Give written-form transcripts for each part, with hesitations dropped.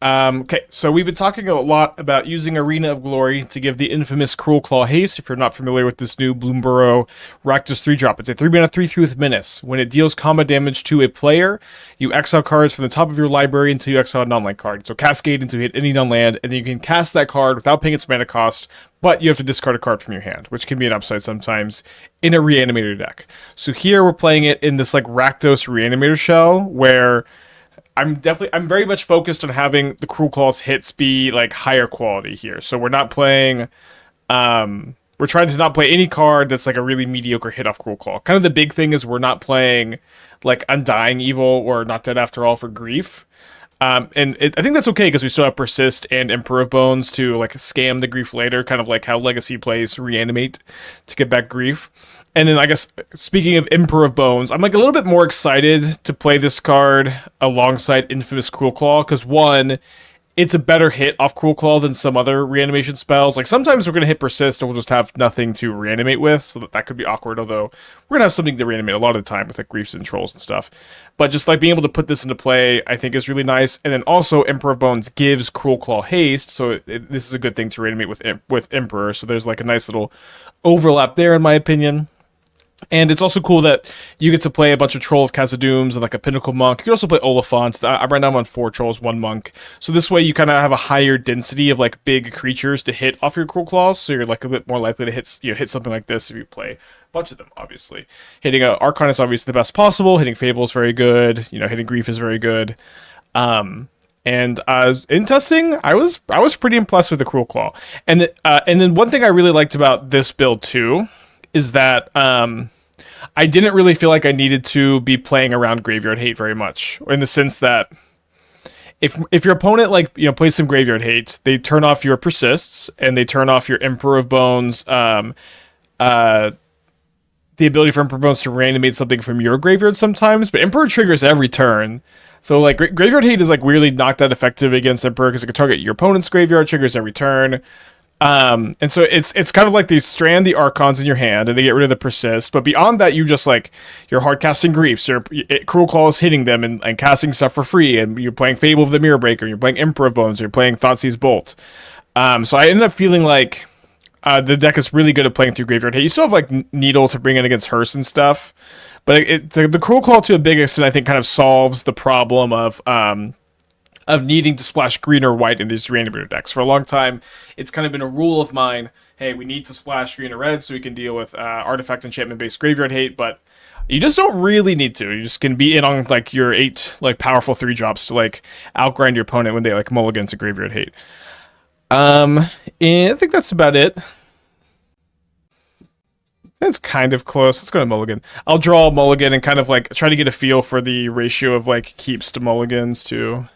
Okay, so we've been talking a lot about using Arena of Glory to give the infamous Cruelclaw haste. If you're not familiar with this new Bloomburrow Rakdos 3-drop, it's a 3-mana 3/3 with Menace. When it deals combat damage to a player, you exile cards from the top of your library until you exile a non-land card. So Cascade until you hit any non-land, and then you can cast that card without paying its mana cost, but you have to discard a card from your hand, which can be an upside sometimes in a Reanimator deck. So here we're playing it in this like Rakdos Reanimator shell, where I'm very much focused on having the Cruelclaw's hits be like higher quality here. So we're not playing, we're trying to not play any card that's like a really mediocre hit off Cruelclaw. Kind of the big thing is we're not playing like Undying Evil or Not Dead After All for Grief. I think that's okay because we still have Persist and Emperor of Bones to like scam the Grief later, kind of like how Legacy plays Reanimate to get back Grief. And then I guess, speaking of Emperor of Bones, I'm like a little bit more excited to play this card alongside Infamous Cruelclaw, because one, it's a better hit off Cruelclaw than some other reanimation spells. Like sometimes we're going to hit Persist and we'll just have nothing to reanimate with, so that could be awkward, although we're going to have something to reanimate a lot of the time with like Griefs and Trolls and stuff. But just like being able to put this into play, I think is really nice. And then also Emperor of Bones gives Cruelclaw haste, so this is a good thing to reanimate with Emperor, so there's like a nice little overlap there in my opinion. And it's also cool that you get to play a bunch of Troll of Khazad-dms and like a Pinnacle Monk. You can also play Oliphant. Right now I'm on 4 Trolls, 1 Monk. So this way you kind of have a higher density of like big creatures to hit off your Cruelclaws. So you're like a bit more likely to hit something like this if you play a bunch of them, obviously. Hitting Archon is obviously the best possible. Hitting Fable is very good. Hitting Grief is very good. And in testing, I was pretty impressed with the Cruelclaw. And then one thing I really liked about this build too is that I didn't really feel like I needed to be playing around Graveyard Hate very much, in the sense that if your opponent plays some Graveyard Hate, they turn off your Persists and they turn off your Emperor of Bones, the ability for Emperor of Bones to reanimate something from your graveyard sometimes, but Emperor triggers every turn. So like Graveyard Hate is like weirdly not that effective against Emperor because it can target your opponent's graveyard, triggers every turn. And so it's kind of like they strand the Archons in your hand and they get rid of the Persist, but beyond that you just like you're hard casting Griefs, Cruelclaw is hitting them and casting stuff for free, and you're playing Fable of the Mirror Breaker, you're playing Emperor of Bones, you're playing Thoughtseize Bolt. So I ended up feeling like the deck is really good at playing through Graveyard Hate. You still have like Needle to bring in against Hearse and stuff, but the Cruelclaw to a big extent I think kind of solves the problem of needing to splash green or white in these Reanimator decks. For a long time, it's kind of been a rule of mine, hey, we need to splash green or red so we can deal with artifact enchantment-based Graveyard Hate, but you just don't really need to. You just can be in on like your 8 like powerful 3-drops to like outgrind your opponent when they like mulligan to Graveyard Hate. And I think that's about it. That's kind of close. Let's go to mulligan. I'll draw a mulligan and kind of like try to get a feel for the ratio of like keeps to mulligans too.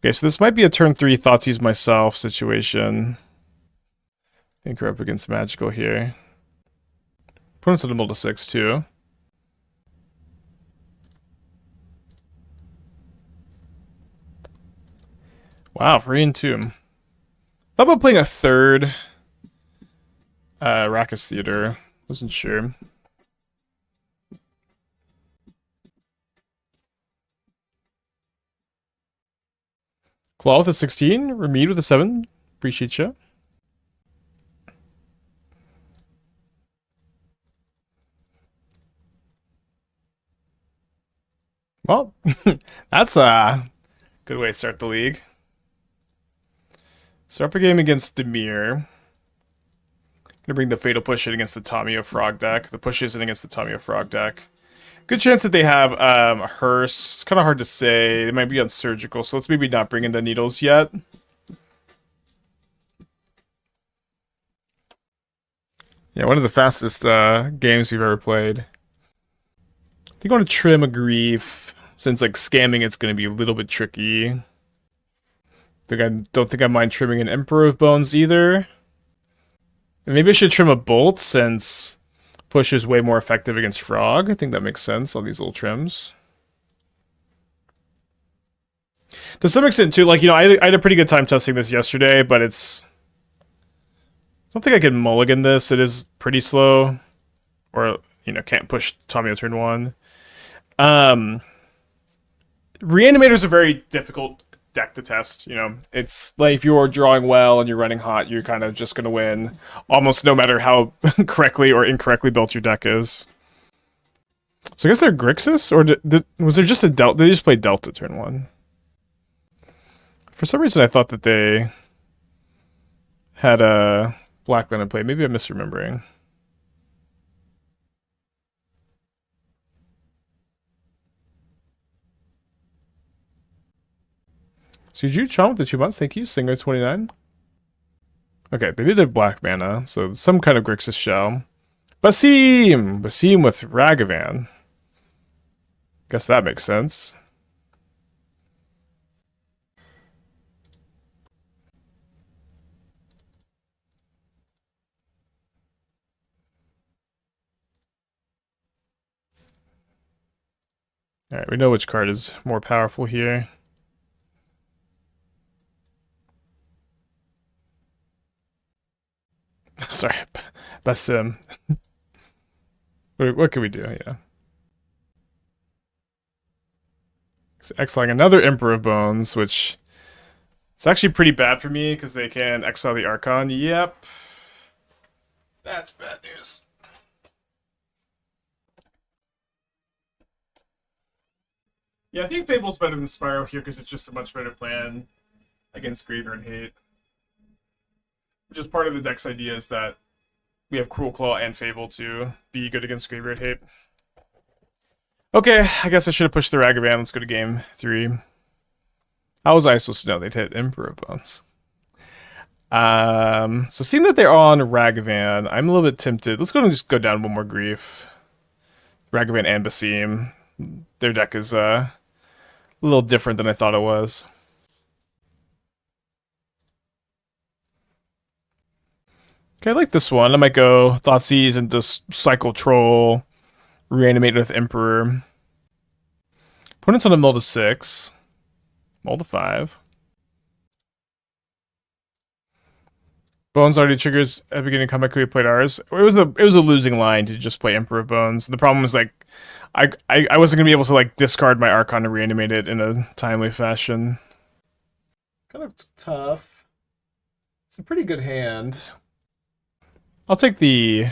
Okay, so this might be a turn 3 Thoughtseize myself situation. I think we're up against Magical here. Opponent's at a mill to 6 too. Wow, free and tomb. Thought about playing a third Raucous Theater. Wasn't sure. Claw with a 16, Remead with a 7. Appreciate you. Well, that's a good way to start the league. Start a game against Dimir. Gonna bring the Fatal Push in against the Tamiyo Frog deck. The push isn't against the Tamiyo Frog deck. Good chance that they have a Hearse. It's kind of hard to say. They might be on Surgical, so let's maybe not bring in the Needles yet. Yeah, one of the fastest games we've ever played. I think I want to trim a Grief, since like scamming it's going to be a little bit tricky. I don't think I mind trimming an Emperor of Bones either. And maybe I should trim a Bolt, since push is way more effective against Frog. I think that makes sense, all these little trims. To some extent, too, like, I had a pretty good time testing this yesterday, but it's... I don't think I can mulligan this. It is pretty slow. Or, can't push Tamiyo turn 1. Reanimator is a very difficult deck to test, you know. It's like if you're drawing well and you're running hot, you're kind of just going to win almost no matter how correctly or incorrectly built your deck is. So I guess they're Grixis, or was there just a Delta? They just played Delta turn 1. For some reason I thought that they had a Blackland in play. Maybe I'm misremembering. So you drew Charm with the 2 months, thank you. Singer 29. Okay, they did have black mana, so some kind of Grixis shell. Basim! Basim with Ragavan. Guess that makes sense. Alright, we know which card is more powerful here. Sorry, Basim. What can we do? Yeah. Exiling another Emperor of Bones, which it's actually pretty bad for me because they can exile the Archon. Yep. That's bad news. Yeah, I think Fable's better than Spyro here because it's just a much better plan against Graveyard Hate. Which is part of the deck's idea is that we have Cruelclaw and Fable to be good against Graveyard Hate. Okay, I guess I should have pushed the Ragavan. Let's go to game 3. How was I supposed to know they'd hit Emperor Bones? So seeing that they're on Ragavan, I'm a little bit tempted. Let's go and just go down one more grief. Ragavan and Basim. Their deck is a little different than I thought it was. Okay, I like this one. I might go Thoughtseize and just cycle Troll, Reanimate with Emperor. Opponent's on a mill to 6. Mill to 5. Bones already triggers at the beginning of combat. Could we played ours? It was a losing line to just play Emperor of Bones. The problem was like I wasn't gonna be able to like discard my Archon to reanimate it in a timely fashion. Kind of tough. It's a pretty good hand. I'll take the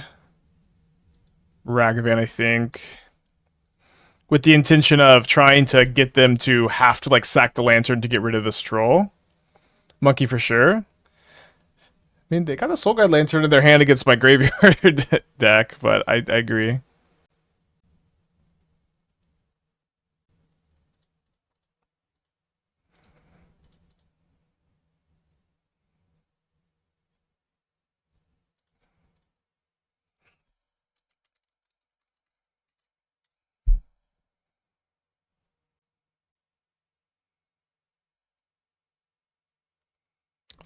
Ragavan, I think, with the intention of trying to get them to have to like sack the Lantern to get rid of this Troll. Monkey for sure. I mean, they got a Soul Guide Lantern in their hand against my graveyard deck, but I agree.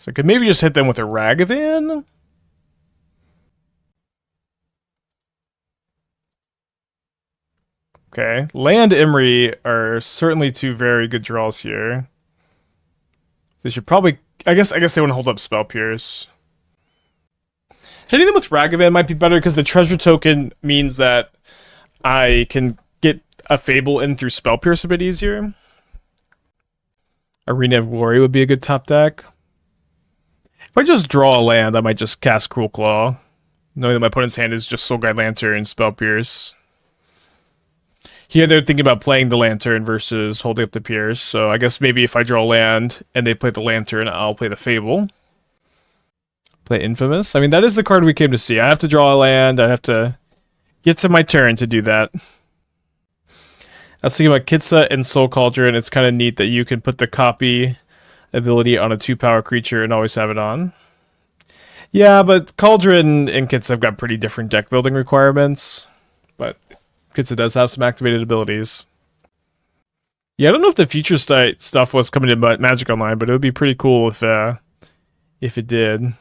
So I could maybe just hit them with a Ragavan. Okay, Land Emery are certainly two very good draws here. They should probably, I guess they want to hold up Spell Pierce. Hitting them with Ragavan might be better because the treasure token means that I can get a Fable in through Spell Pierce a bit easier. Arena of Glory would be a good top deck. If I just draw a land, I might just cast Cruelclaw, knowing that my opponent's hand is just Soul Guide Lantern and Spell Pierce. Here they're thinking about playing the Lantern versus holding up the Pierce, so I guess maybe if I draw a land and they play the Lantern, I'll play the Fable. Play Infamous. I mean, that is the card we came to see. I have to draw a land, I have to get to my turn to do that. I was thinking about Kitsa and Soul Cauldron. It's kind of neat that you can put the copy ability on a 2-power creature and always have it on. Yeah, but Cauldron and Kitsa have got pretty different deck building requirements. But Kitsa does have some activated abilities. Yeah, I don't know if the future state stuff was coming to Magic Online, but it would be pretty cool if it did.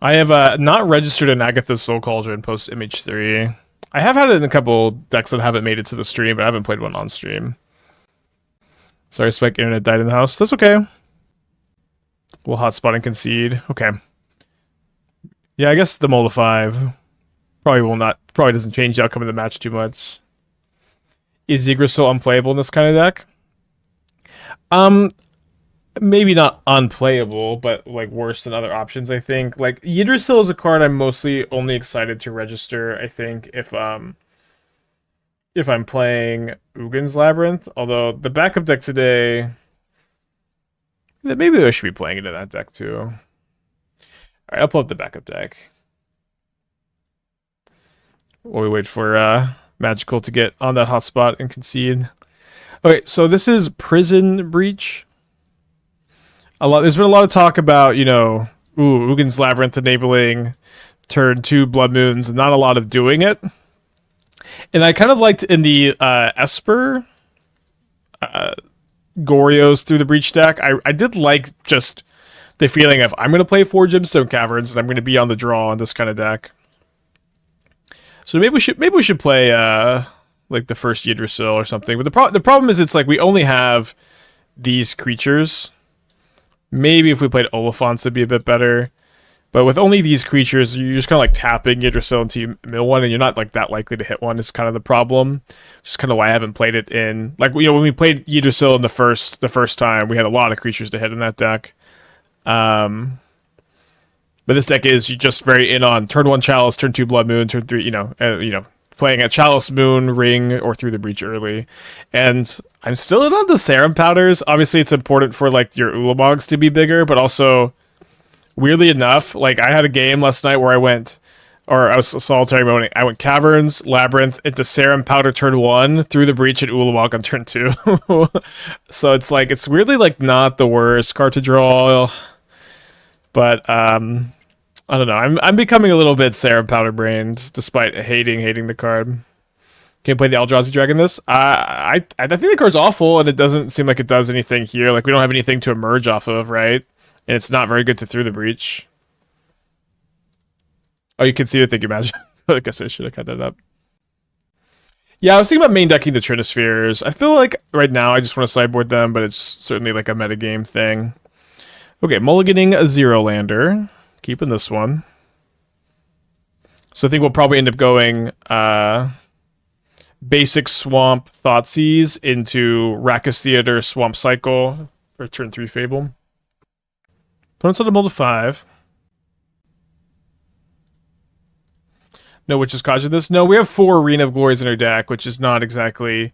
I have not registered an Agatha's Soul Cauldron post MH3. I have had it in a couple decks that haven't made it to the stream, but I haven't played one on stream. Sorry, Spike Internet died in the house. That's okay. We'll hotspot and concede. Okay. Yeah, I guess the Mold of 5 probably doesn't change the outcome of the match too much. Is Yggdrasil unplayable in this kind of deck? Um, maybe not unplayable, but like worse than other options. I think like Yggdrasil is a card I'm mostly only excited to register. I think if I'm playing Ugin's Labyrinth, although the backup deck today, maybe I should be playing into that deck too. All right, I'll pull up the backup deck while we wait for Magical to get on that hotspot and concede. Okay, so this is Prison Breach. There's been a lot of talk about, Ugin's Labyrinth enabling turn 2 Blood Moons, and not a lot of doing it. And I kind of liked in the Esper Goryo's through the Breach deck. I did like just the feeling of I'm going to play 4 Gemstone Caverns and I'm going to be on the draw on this kind of deck. So maybe we should play like the first Yggdrasil or something. But the problem is it's like we only have these creatures. Maybe if we played Oliphants it'd be a bit better. But with only these creatures, you're just kind of like tapping Yggdrasil until you mill one, and you're not like that likely to hit one. Is kind of the problem. Which is kind of why I haven't played it in when we played Yggdrasil in the first time, we had a lot of creatures to hit in that deck. But this deck is just very in on turn 1 Chalice, turn 2 Blood Moon, turn 3. Playing a Chalice, Moon, Ring, or through the Breach early. And I'm still in on the Serum Powders. Obviously, it's important for like your Ulamogs to be bigger, but also, weirdly enough, like I had a game last night where I was solitary mode. I went Caverns, Labyrinth, into Serum Powder turn 1, through the Breach, and Ulamog on turn 2. So it's like, it's weirdly like not the worst card to draw. But I don't know. I'm becoming a little bit Serum Powder brained, despite hating the card. Can't play the Eldrazi Dragon this. I think the card's awful, and it doesn't seem like it does anything here. Like we don't have anything to emerge off of, right? And it's not very good to through the Breach. Oh, you can see it. Thank you, Magic. I guess I should have cut that up. Yeah, I was thinking about main decking the Trinispheres. I feel like right now I just want to sideboard them, but it's certainly like a metagame thing. Okay, mulliganing a 0-lander. Keeping this one. So I think we'll probably end up going basic Swamp Thoughtseize into Raucous Theater Swamp Cycle for turn 3 Fable. Opponent's on a mull to 5. No Witch's Cottage in this. No, we have 4 Arena of Glories in our deck, which is not exactly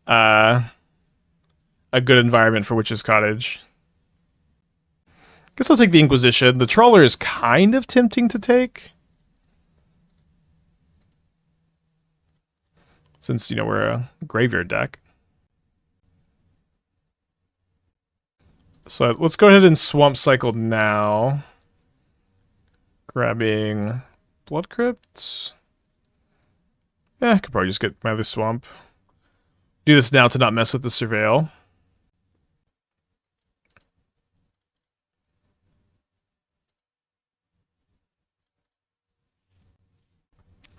a good environment for Witch's Cottage. Guess I'll take the Inquisition. The Trawler is kind of tempting to take. Since, we're a graveyard deck. So let's go ahead and Swamp Cycle now. Grabbing Blood Crypt. Yeah, I could probably just get my other Swamp. Do this now to not mess with the Surveil.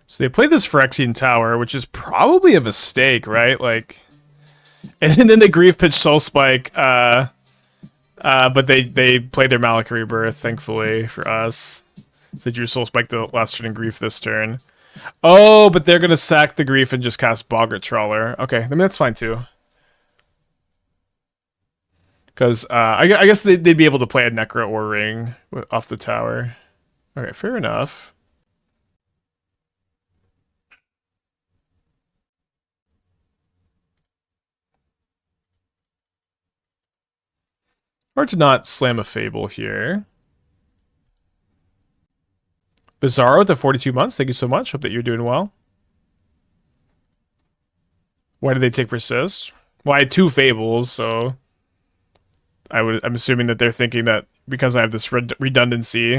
So they play this Phyrexian Tower, which is probably a mistake, right? Like, and then they Grief pitch Soul Spike, but they played their Malak Rebirth, thankfully for us. So they drew Soul Spike the last turn and Grief this turn. Oh, but they're gonna sack the Grief and just cast Boggart Trawler. Okay, I mean that's fine too. Because I guess they'd be able to play a Necro or Ring off the tower. Okay, fair enough. Hard to not slam a Fable here. Bizarro at the 42 months, thank you so much. Hope that you're doing well. Why did they take Persist? Well, I had 2 Fables, so I'm assuming that they're thinking that because I have this redundancy.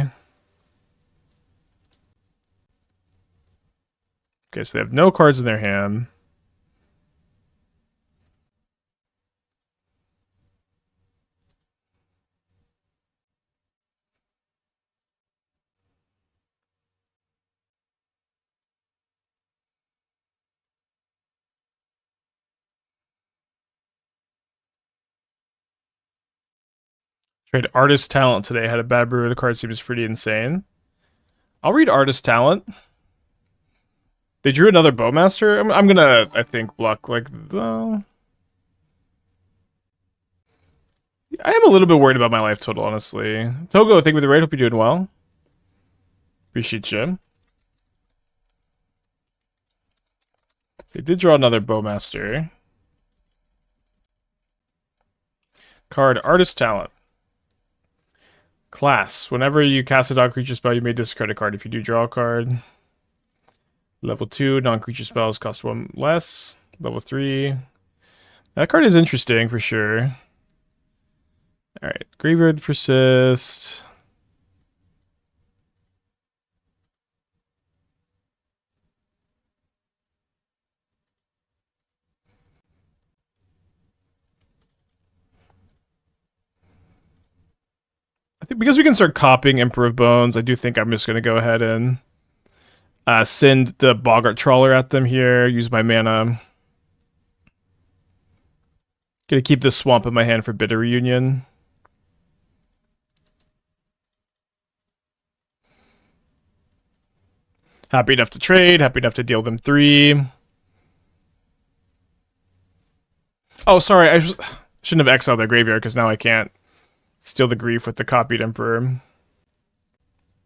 Okay, so they have no cards in their hand. Trade Artist Talent today. Had a bad brew. The card seems pretty insane. I'll read Artist Talent. They drew another Bowmaster. I'm gonna, I think, block like the. I am a little bit worried about my life total, honestly. Togo, thank you for the raid. Hope you're doing well. Appreciate you. They did draw another Bowmaster. Card, Artist Talent. Class. Whenever you cast a non-creature spell, you may discard a card if you do draw a card. Level 2, non-creature spells cost 1 less. Level 3. That card is interesting for sure. Alright, Graveyard Persist. I think because we can start copying Emperor of Bones, I do think I'm just going to go ahead and send the Boggart Trawler at them here, use my mana. Gonna keep this Swamp in my hand for Bitter Reunion. Happy enough to trade, happy enough to deal them 3. Oh, sorry, I shouldn't have exiled their graveyard because now I can't steal the grief with the copied Emperor.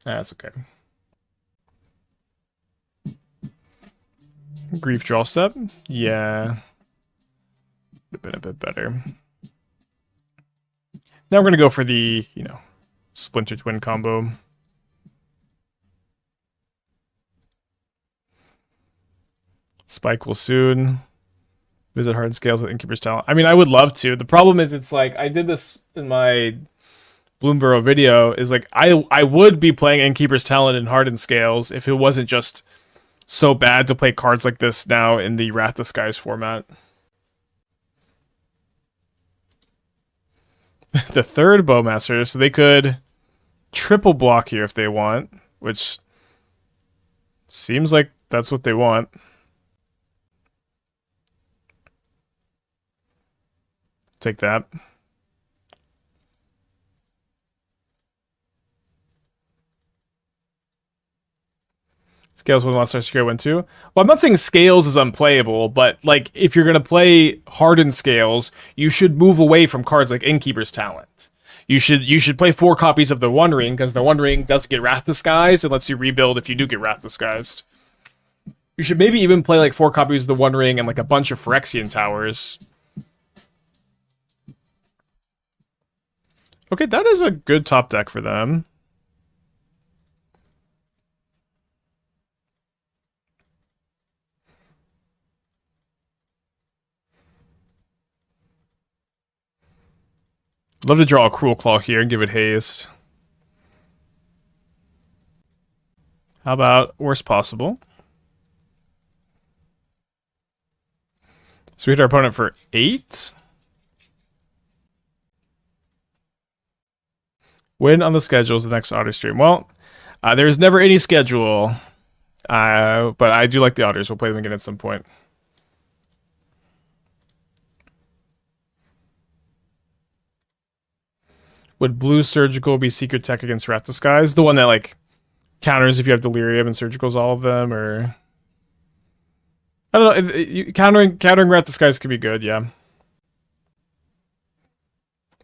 That's okay. Grief draw step? Yeah. Would have been a bit better. Now we're gonna go for the, you know, Splinter Twin combo. Spike will soon. Visit Hard Scales with Innkeeper's Talent. I mean, I would love to. The problem is, it's like, I did this in my Bloomburrow video, is like, I would be playing Innkeeper's Talent in Hardened Scales if it wasn't just so bad to play cards like this now in the Wrath of Skies format. The third Bowmaster, so they could triple block here if they want, which seems like that's what they want. Take that. Scales one lost our secure one too. Well, I'm not saying Scales is unplayable, but like if you're gonna play Hardened Scales, you should move away from cards like Innkeeper's Talent. You should play 4 copies of the One Ring, because the One Ring doesn't get Wrath Disguised and lets you rebuild if you do get Wrath Disguised. You should maybe even play like 4 copies of the One Ring and like a bunch of Phyrexian Towers. Okay, that is a good top deck for them. Love to draw a Cruelclaw here and give it haste. How about worst possible? So we hit our opponent for 8. When on the schedule is the next auto stream? Well, there's never any schedule, but I do like the otters. We'll play them again at some point. Would blue Surgical be Secret Tech against Wrath Disguise? The one that like counters if you have Delirium and Surgicals all of them, or I don't know. Countering Wrath Disguise could be good, yeah.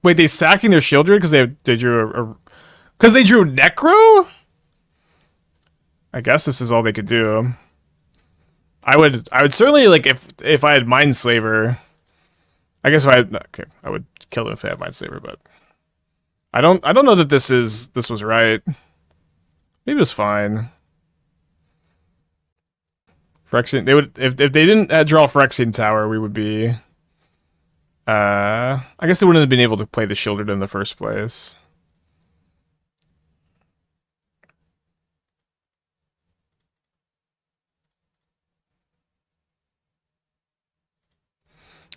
Wait, they sacking their Shieldred because they drew because they drew Necro? I guess this is all they could do. I would certainly, like, if I had Mindslaver, I guess if I had, okay, I would kill them if I had Mindslaver, but I don't know that this was right. Maybe it was fine. Phyrexian, they would, if they didn't draw Phyrexian Tower, we would be I guess they wouldn't have been able to play the Shieldred in the first place.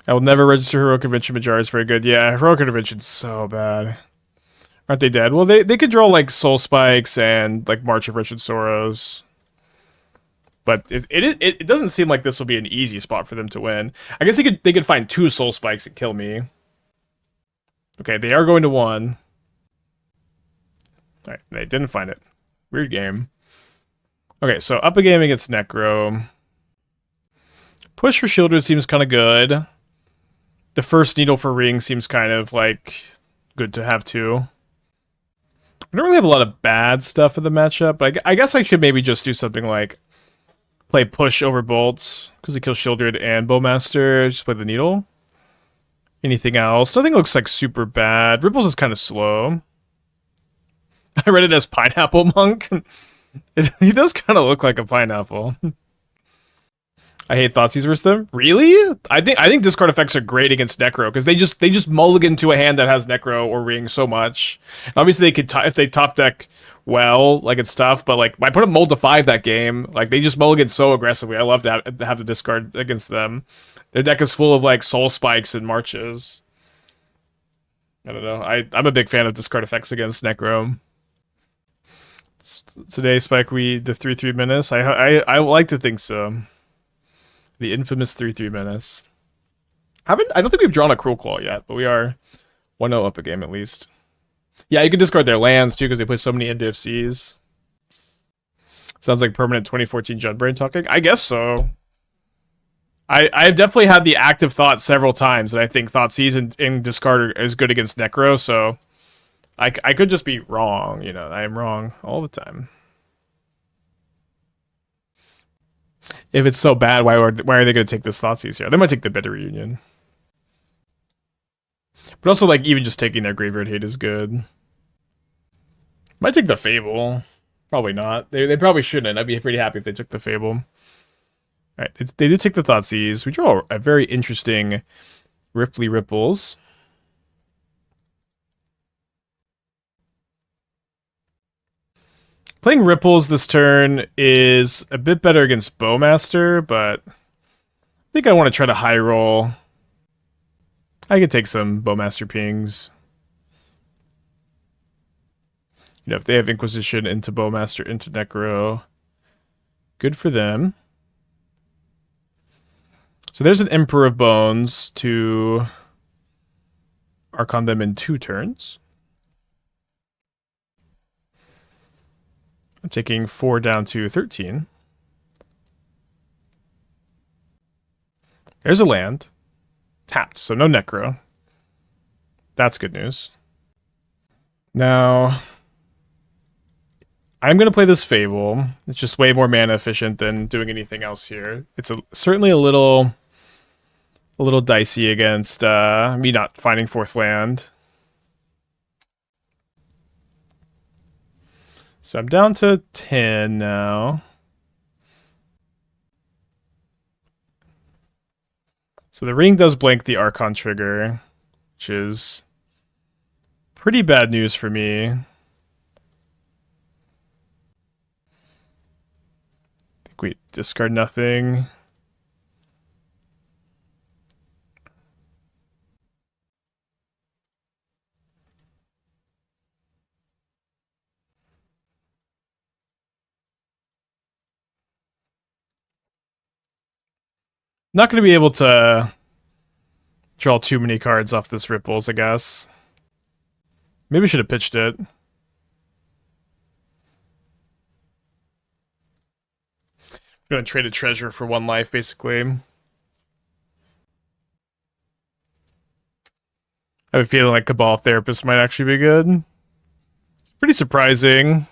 I will never register Heroic Intervention. Majara is very good. Yeah, Heroic Intervention's so bad. Aren't they dead? Well, they could draw like Soul Spikes and like March of Wretched Sorrows. But it doesn't seem like this will be an easy spot for them to win. I guess they could find 2 Soul Spikes and kill me. Okay, they are going to 1. Alright, they didn't find it. Weird game. Okay, so up a game against Necro. Push for Shieldred seems kind of good. The first Needle for Ring seems kind of like good to have too. I don't really have a lot of bad stuff in the matchup, but I guess I should maybe just do something like play push over bolts, because it kills Shieldred and Bowmaster, just play the Needle. Anything else? Nothing looks like super bad. Ripples is kind of slow. I read it as Pineapple Monk. He does kind of look like a pineapple. I hate Thoughtseize versus them. Really? I think discard effects are great against Necro because they just mulligan to a hand that has Necro or Ring so much. Obviously, they could if they top deck well, like it's tough. But like I put a mold to 5 that game. Like they just mulligan so aggressively. I love to have to discard against them. Their deck is full of like Soul Spikes and Marches. I don't know. I'm a big fan of discard effects against Necro. Today, Spike, the 3/3 menace. I like to think so. The infamous 3/3 menace. I don't think we've drawn a Cruelclaw yet, but we are 1-0 up a game at least. Yeah, you can discard their lands too because they play so many NDFCs. Sounds like permanent 2014 Judbrain talking. I guess so. I've definitely had the active thought several times that I think Thoughtseize and discard is good against Necro, so I could just be wrong. You know, I am wrong all the time. If it's so bad, why are they going to take this Thoughtseize here? They might take the Bitter Reunion. But also, like, even just taking their Graveyard Hate is good. Might take the Fable. Probably not. They probably shouldn't. I'd be pretty happy if they took the Fable. Alright, they do take the Thoughtseize. We draw a very interesting Ripley Ripples. Playing Ripples this turn is a bit better against Bowmaster, but I think I want to try to high roll. I could take some Bowmaster pings. You know, if they have Inquisition into Bowmaster, into Necro, good for them. So there's an Emperor of Bones to Archon them in 2 turns. I'm taking 4 down to 13. There's a land. Tapped, so no Necro. That's good news. Now, I'm going to play this Fable. It's just way more mana efficient than doing anything else here. It's certainly a little dicey against me not finding 4th land. So I'm down to 10 now. So the ring does blank the Archon trigger, which is pretty bad news for me. I think we discard nothing. Not going to be able to draw too many cards off this Ripples, I guess. Maybe I should have pitched it. I'm going to trade a treasure for 1 life, basically. I have a feeling like Cabal Therapist might actually be good. It's pretty surprising.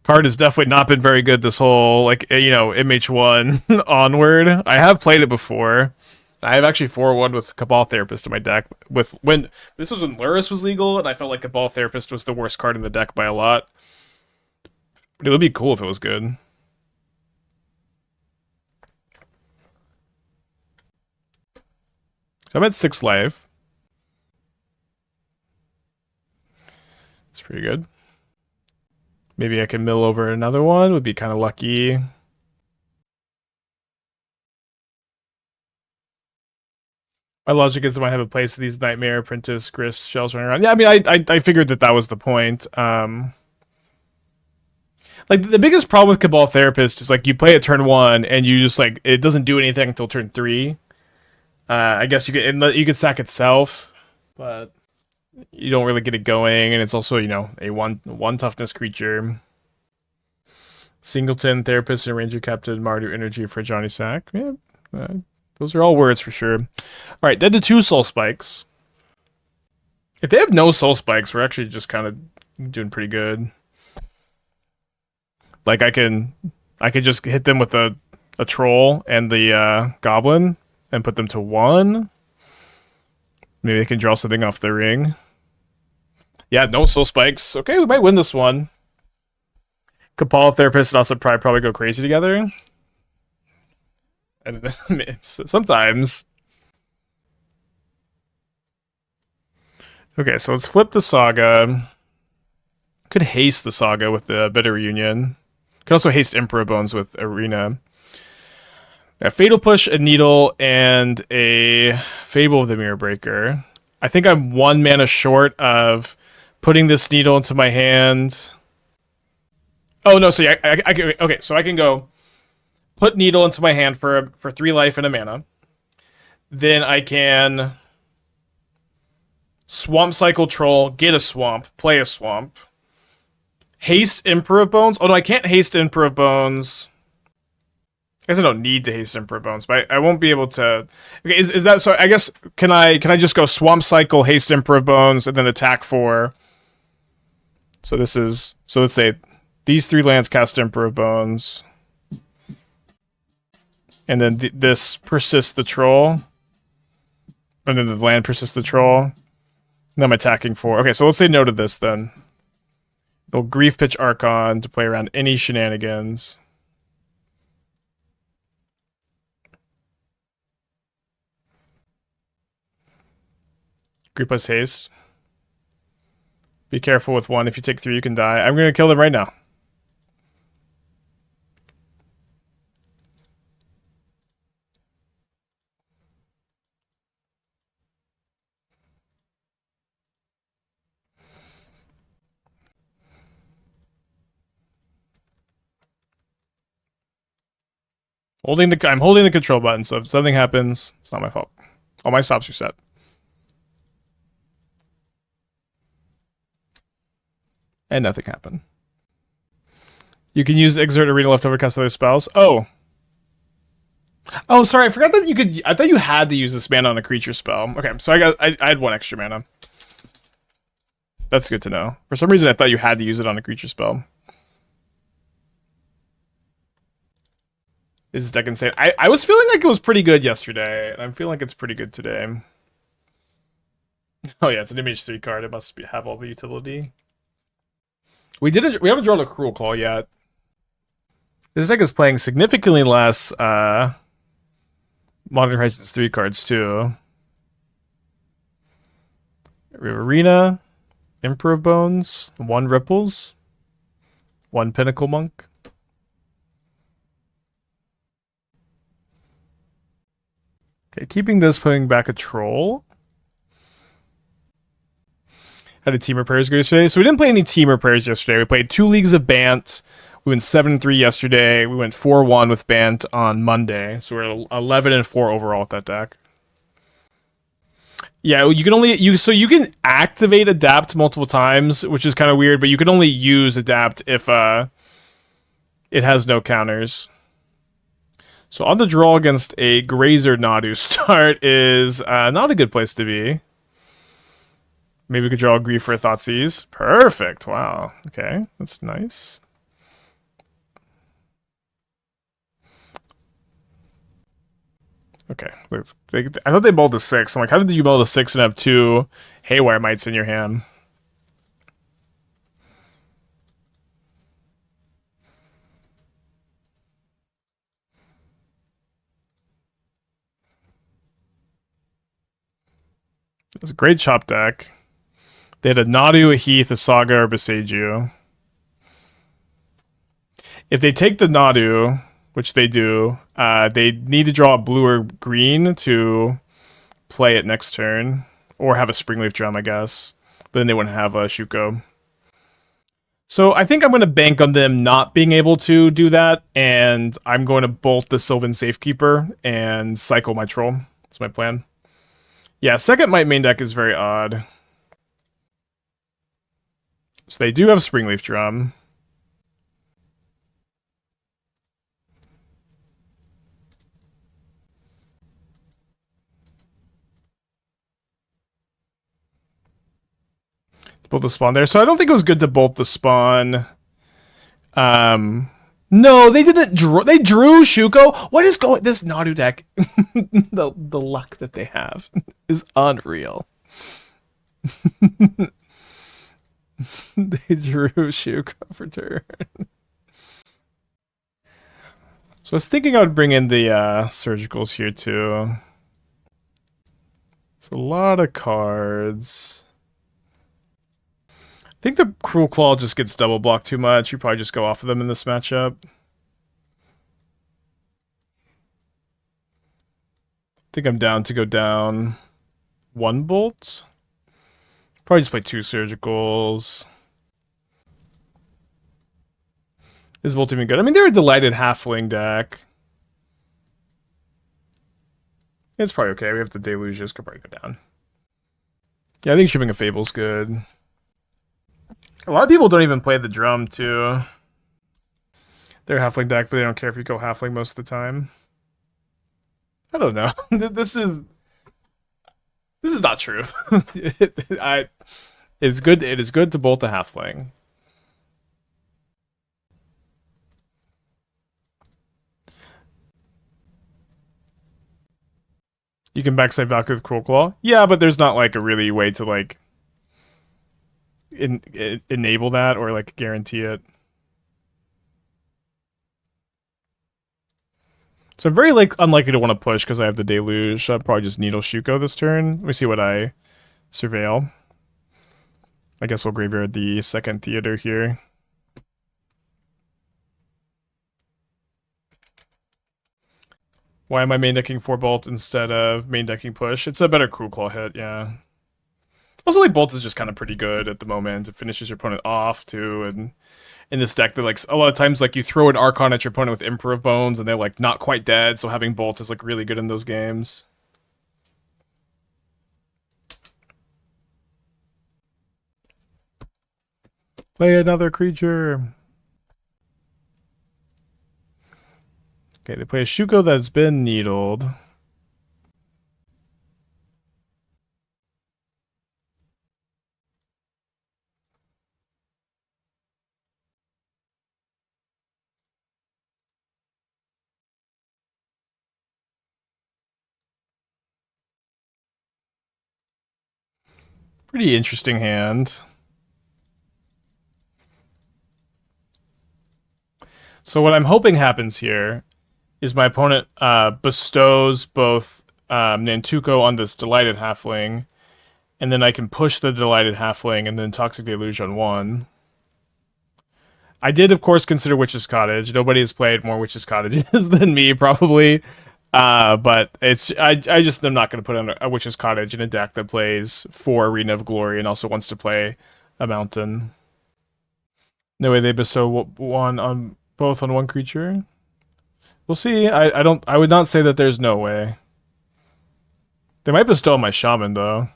Card has definitely not been very good this whole, like, you know, MH1 onward. I have played it before. I have actually 4-1 with Cabal Therapist in my deck. When this was when Luris was legal, and I felt like Cabal Therapist was the worst card in the deck by a lot. But it would be cool if it was good. So I'm at 6 life. It's pretty good. Maybe I can mill over another one. Would be kind of lucky. My logic is I might have a place for these Nightmare, Apprentice, Grist, Shells running around. Yeah, I mean, I figured that was the point. Like, the biggest problem with Cabal Therapist is, like, you play at turn 1, and you just, like, it doesn't do anything until turn 3. I guess you could sack itself, but you don't really get it going, and it's also, you know, a one toughness creature. Singleton, Therapist, and Ranger Captain, Mardu Energy for Johnny Sack. Yeah, those are all words for sure. Alright, dead to 2 Soul Spikes. If they have no soul spikes, we're actually just kind of doing pretty good. Like I could just hit them with a troll and the goblin and put them to 1. Maybe they can draw something off the ring. Yeah, no soul spikes. Okay, we might win this one. Cabal Therapist and also probably go crazy together. And sometimes. Okay, so let's flip the Saga. Could haste the Saga with the Bitter Reunion. Could also haste Emperor Bones with Arena. A Fatal Push, a Needle, and a Fable of the Mirror Breaker. I think I'm 1 mana short of putting this Needle into my hand. Oh no, so yeah, okay, so I can go put Needle into my hand for 3 life and a mana. Then I can Swamp Cycle Troll, get a Swamp, play a Swamp. Haste Emperor of Bones. Oh no, I can't haste Emperor of Bones. I guess I don't need to haste Emperor of Bones, but I won't be able to. Okay, is that so? I guess can I just go Swamp Cycle, haste Emperor of Bones, and then attack for? So this is let's say these 3 lands cast Emperor of Bones, and then this persists the troll, and then the land persists the troll. And I'm attacking for. Okay, so let's say no to this then. They'll Grief Pitch Archon to play around any shenanigans. Grief plus haste. Be careful with 1. If you take 3, you can die. I'm going to kill them right now. I'm holding the control button, so if something happens, it's not my fault. All my stops are set. And nothing happened. You can use Exert Arena leftover cast other spells. Oh, sorry, I forgot that you could. I thought you had to use this mana on a creature spell. Okay, so I had 1 extra mana. That's good to know. For some reason, I thought you had to use it on a creature spell. This is deck insane. I was feeling like it was pretty good yesterday, and I'm feeling like it's pretty good today. Oh yeah, it's an image 3 card. It must have all the utility. We haven't drawn a Cruelclaw yet. This deck is playing significantly less Modern Horizons 3 cards too. We have Arena, Emperor of Bones, 1 Ripples, 1 Pinnacle Monk. Okay, keeping this, putting back a Troll. Had a Team Repairs go yesterday. So we didn't play any Team Repairs yesterday. We played 2 Leagues of Bant. We went 7-3 yesterday. We went 4-1 with Bant on Monday. So we're 11-4 overall with that deck. Yeah, you can only you can activate Adapt multiple times, which is kind of weird, but you can only use Adapt if it has no counters. So on the draw against a Grazer Nadu start is not a good place to be. Maybe we could draw a Grief for a Thoughtseize. Perfect. Wow. Okay, that's nice. Okay. I thought they bowled a 6. I'm like, how did you bowl a 6 and have 2 Haywire Mites in your hand? It's a great chop deck. They had a Nadu, a Heath, a Saga, or Boseiju. If they take the Nadu, which they do, they need to draw a blue or green to play it next turn. Or have a Springleaf Drum, I guess. But then they wouldn't have a Shuko. So I think I'm going to bank on them not being able to do that. And I'm going to bolt the Sylvan Safekeeper and cycle my Troll. That's my plan. Yeah, second Might main deck is very odd. So they do have Springleaf Drum. Bolt the spawn there. So I don't think it was good to bolt the spawn. No, they didn't draw. They drew Shuko. What is going? This Nadu deck, the luck that they have is unreal. They drew Shuko for turn. So I was thinking I would bring in the surgicals here too. It's a lot of cards. I think the Cruelclaw just gets double blocked too much. You probably just go off of them in this matchup. I think I'm down to go down one bolt. Probably just play two surgicals. Is bolt even good? I mean, they're a delighted halfling deck. It's probably okay. We have the Deluges. Could probably go down. Yeah, I think shipping a Fable's good. A lot of people don't even play the drum, too. They're a halfling deck, but they don't care if you go halfling most of the time. I don't know. This is not true. It's good. It is good to bolt the halfling. You can backside Valkyrie with Cruelclaw. Yeah, but there's not like a really way to like enable that or like guarantee it. So I'm very like unlikely to want to push because I have the Deluge. So I'd probably just Needle Shuko this turn. Let me see what I surveil. I guess we'll graveyard the second theater here. Why am I main decking 4 Bolt instead of main decking push? It's a better Cruelclaw hit, yeah. Also, like, Bolt is just kind of pretty good at the moment. It finishes your opponent off, too, and in this deck, they're like, a lot of times, like, you throw an Archon at your opponent with Emperor of Bones, and they're, like, not quite dead, so having Bolt is, like, really good in those games. Play another creature. Okay, they play a Shuko that's been needled. Pretty interesting hand. So what I'm hoping happens here is my opponent bestows both Nantuko on this Delighted Halfling, and then I can push the Delighted Halfling and then Toxic Deluge on one. I did, of course, consider Witch's Cottage. Nobody has played more Witch's Cottages than me, probably. But I just am not going to put on a Witch's Cottage in a deck that plays for Arena of Glory and also wants to play a Mountain. No way they bestow one on both on one creature. We'll see. I would not say that there's no way. They might bestow on my Shaman though.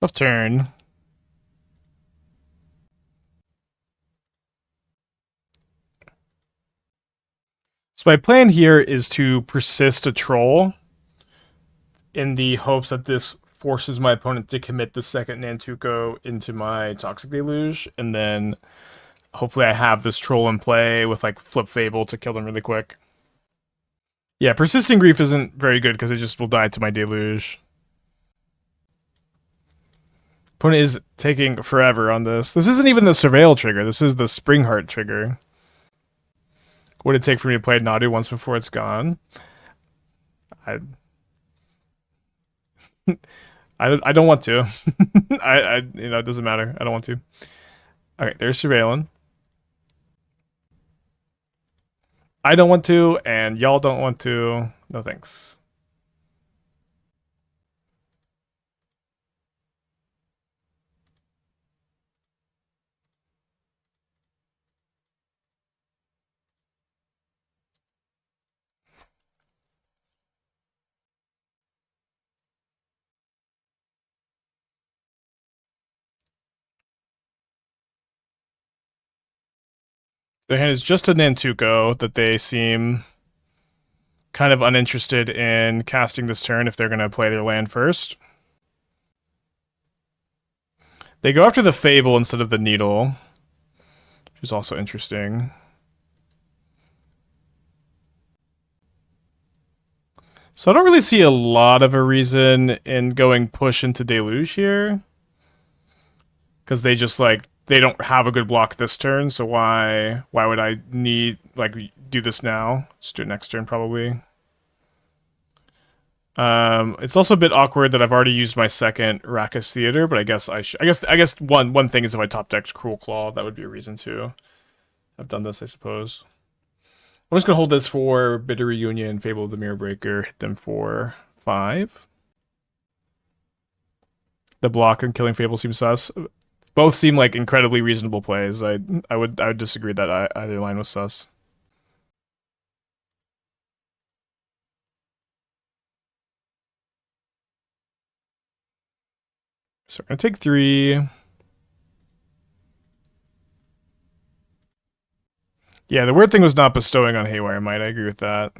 Tough turn. So my plan here is to persist a troll in the hopes that this forces my opponent to commit the second Nantuko into my Toxic Deluge, and then hopefully I have this troll in play with like Flip Fable to kill them really quick. Yeah, Persisting Grief isn't very good because it just will die to my Deluge. Opponent is taking forever on this. This isn't even the Surveil trigger. This is the Springheart trigger. What would it take for me to play Nadu once before it's gone? I don't want to. It doesn't matter. I don't want to. Okay, there's Surveilling. I don't want to, and y'all don't want to. No thanks. Their hand is just a Nantuko that they seem kind of uninterested in casting this turn if they're going to play their land first. They go after the Fable instead of the Needle, which is also interesting. So I don't really see a lot of a reason in going push into Deluge here. Because they just, like, they don't have a good block this turn, so why would I need, like, do this now? Just do it next turn, probably. It's also a bit awkward that I've already used my second Raucous Theater, but I guess I should. I guess one thing is if I top decked Cruelclaw, that would be a reason to have done this, I suppose. I'm just gonna hold this for Bitter Reunion, Fable of the Mirror Breaker, hit them for 5. The block and killing Fable seems sus. Both seem like incredibly reasonable plays. I would disagree that either line was sus. So we're gonna take 3. Yeah, the weird thing was not bestowing on Haywire Might. I agree with that.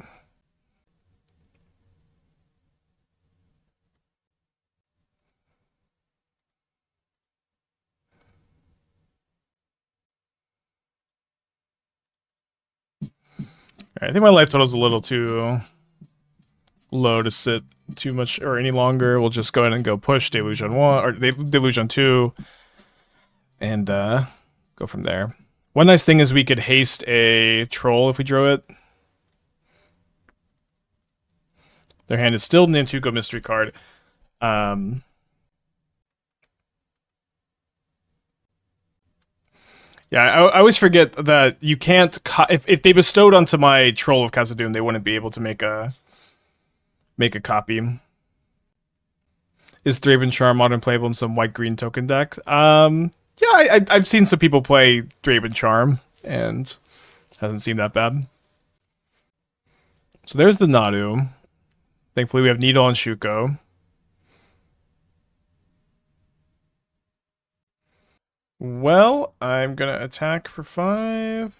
I think my life total is a little too low to sit too much or any longer. We'll just go ahead and go push Deluge on 1 or Deluge on 2 and go from there. One nice thing is we could haste a Troll if we drew it. Their hand is still Nantuko Mystery card. Yeah, I always forget that you can't. If they bestowed onto my Troll of Khazad-dm, they wouldn't be able to make a copy. Is Thraben Charm modern playable in some white-green token deck? Yeah, I've seen some people play Thraben Charm, and hasn't seemed that bad. So there's the Nadu. Thankfully, we have Needle and Shuko. Well, I'm gonna attack for 5.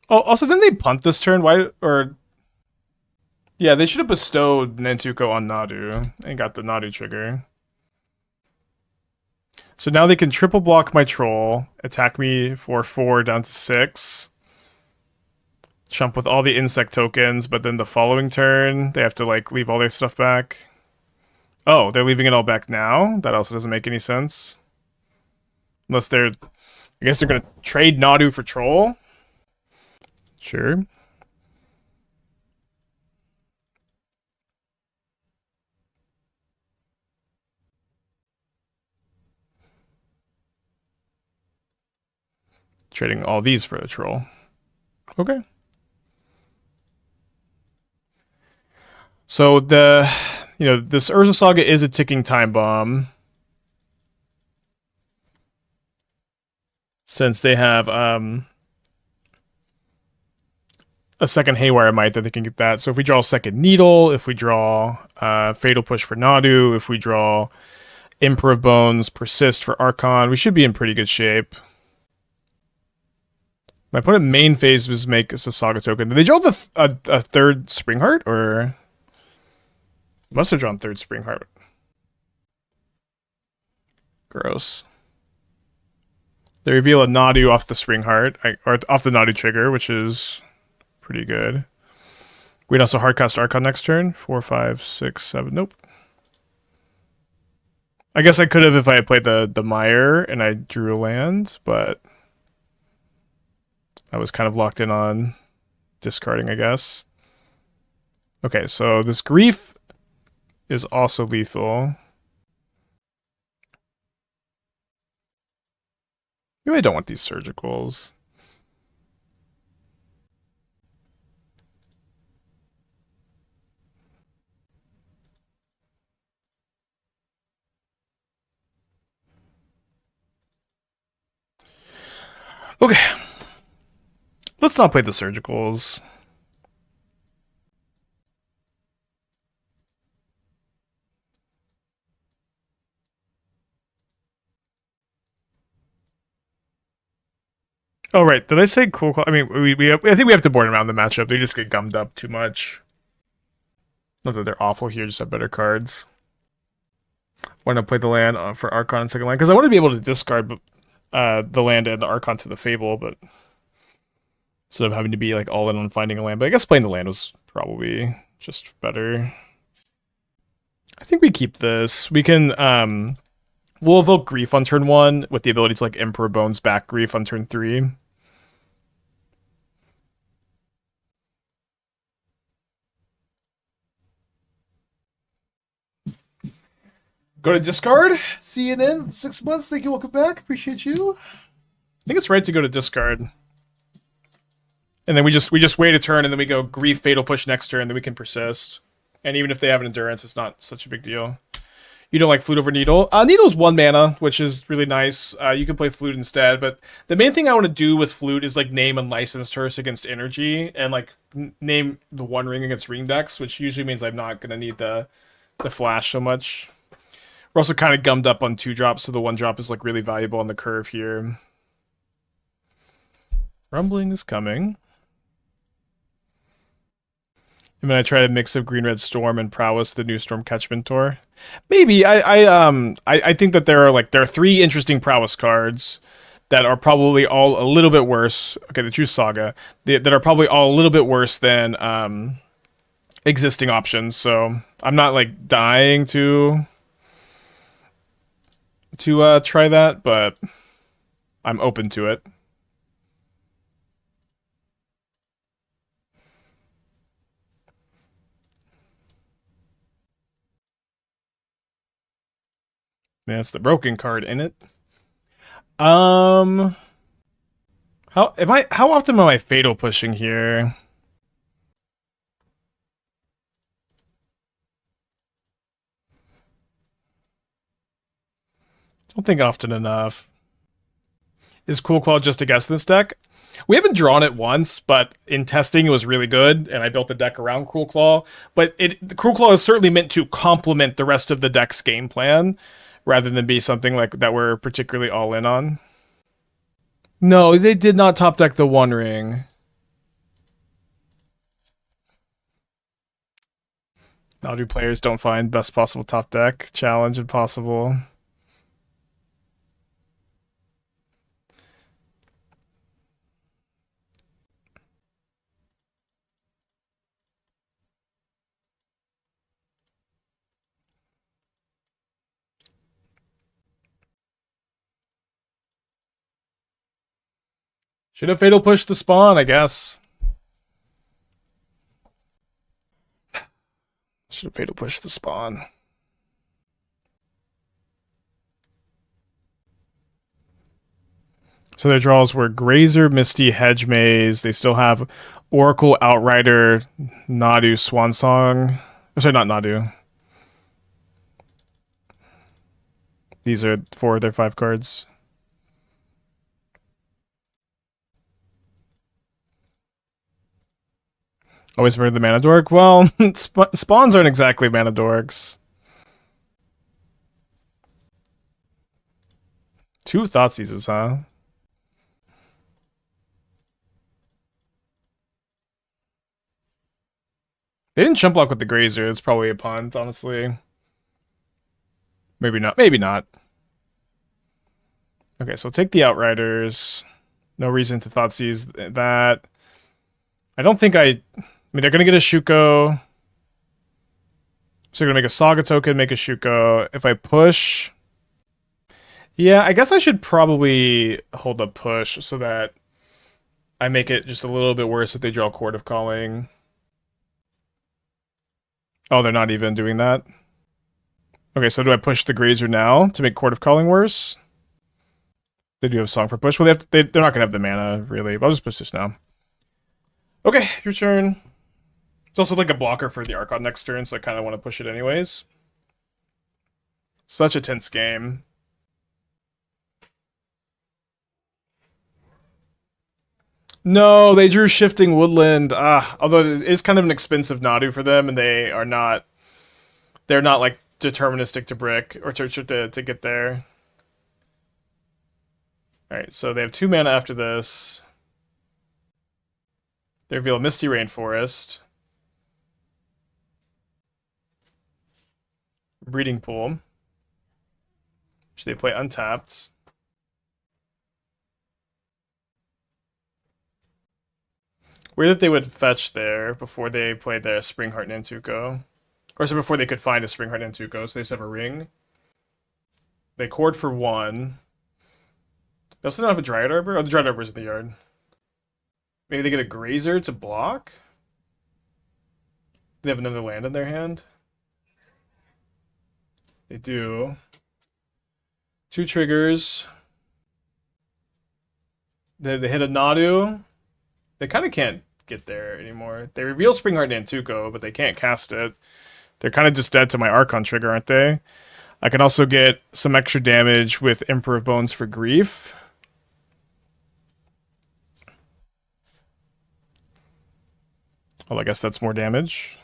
Oh, also, didn't they punt this turn? Why? Or yeah, they should have bestowed Nantuko on Nadu and got the Nadu trigger. So now they can triple block my Troll, attack me for 4 down to 6. Chump with all the insect tokens, but then the following turn, they have to, like, leave all their stuff back. Oh, they're leaving it all back now? That also doesn't make any sense. Unless they're... I guess they're gonna trade Nadu for Troll? Sure. Trading all these for a Troll. Okay. So the... You know, this Urza Saga is a ticking time bomb. Since they have, a second Haywire Might that they can get that. So if we draw a second Needle, if we draw Fatal Push for Nadu, if we draw Emperor of Bones, Persist for Archon, we should be in pretty good shape. My opponent main phase was make us a Saga token. Did they draw a third Spring Heart? Or must have drawn third Spring Heart. Gross. They reveal a Nadu off the Spring Heart, or off the Nadu trigger, which is pretty good. We'd also hardcast Archon next turn. 4, 5, 6, 7. Nope. I guess I could have if I had played the Mire and I drew a land, but I was kind of locked in on discarding, I guess. Okay, so this Grief is also lethal. You really don't want these surgicals. Okay. Let's not play the surgicals. Oh, right. Did I say cool? I mean, I think we have to board around the matchup. They just get gummed up too much. Not that they're awful here, just have better cards. Why not play the land for Archon and second land? Because I want to be able to discard the land and the Archon to the Fable, but instead of having to be like all in on finding a land. But I guess playing the land was probably just better. I think we keep this. We can we'll evoke Grief on turn 1 with the ability to like Emperor Bones back Grief on turn 3. Go to discard. See you in 6 months. Thank you. Welcome back. Appreciate you. I think it's right to go to discard. And then we just wait a turn, and then we go Grief, Fatal Push next turn, and then we can persist. And even if they have an endurance, it's not such a big deal. You don't like Flute over Needle? Needle's 1 mana, which is really nice. You can play Flute instead, but the main thing I want to do with Flute is like name Unlicensed Hearse against Energy, and like name the One Ring against Ring decks, which usually means I'm not gonna need the flash so much. We're also kind of gummed up on 2 drops, so the 1 drop is like really valuable on the curve here. Rumbling is coming. And then I try a mix of Green Red Storm and Prowess, the new Storm Catch Mentor. Maybe I think that there are 3 interesting Prowess cards that are probably all a little bit worse. Okay, the True Saga that are probably all a little bit worse than existing options. So I'm not like dying to try that, but I'm open to it. That's the broken card in it. How often am I fatal pushing here? Don't think often enough. Is Cruelclaw just a guess in this deck? We haven't drawn it once, but in testing it was really good, and I built the deck around Cruelclaw. But the Cruelclaw is certainly meant to complement the rest of the deck's game plan, rather than be something like that we're particularly all in on. No, they did not top deck the One Ring. Nadu players don't find best possible top deck. Challenge impossible. Should have fatal pushed the spawn, I guess. Should have fatal pushed the spawn. So their draws were Grazer, Misty, Hedge Maze. They still have Oracle, Outrider, Nadu, Swansong. Sorry, not Nadu. These are 4 of their 5 cards. Always remember the Mana Dork? Well, spawns aren't exactly Mana Dorks. 2 Thoughtseizes, huh? They didn't jump block with the Grazer. It's probably a punt, honestly. Maybe not. Maybe not. Okay, so we'll take the Outriders. No reason to Thoughtseize that. I don't think I mean, they're going to get a Shuko. So they're going to make a Saga token, make a Shuko. If I push... Yeah, I guess I should probably hold a push so that I make it just a little bit worse if they draw Court of Calling. Oh, they're not even doing that? Okay, so do I push the Grazer now to make Court of Calling worse? They do have Song for push. Well, they're not going to have the mana, really. But I'll just push this now. Okay, your turn. It's also like a blocker for the Archon next turn, so I kind of want to push it anyways. Such a tense game. No, they drew Shifting Woodland. Although it is kind of an expensive Nadu for them, and they're not like deterministic to brick or to get there. All right, so they have 2 mana after this. They reveal Misty Rainforest, Breeding Pool, which they play untapped. Weird that they would fetch there before they played their Springheart Nantuko. Or so before they could find a Springheart Nantuko, so they just have a ring. They cord for 1. They also don't have a Dryad Arbor? Oh, the Dryad Arbor's in the yard. Maybe they get a Grazer to block? They have another land in their hand? They do. 2 triggers. They hit a Nadu. They kind of can't get there anymore. They reveal Springheart Nantuko, but they can't cast it. They're kind of just dead to my Archon trigger, aren't they? I can also get some extra damage with Emperor of Bones for Grief. Well, I guess that's more damage.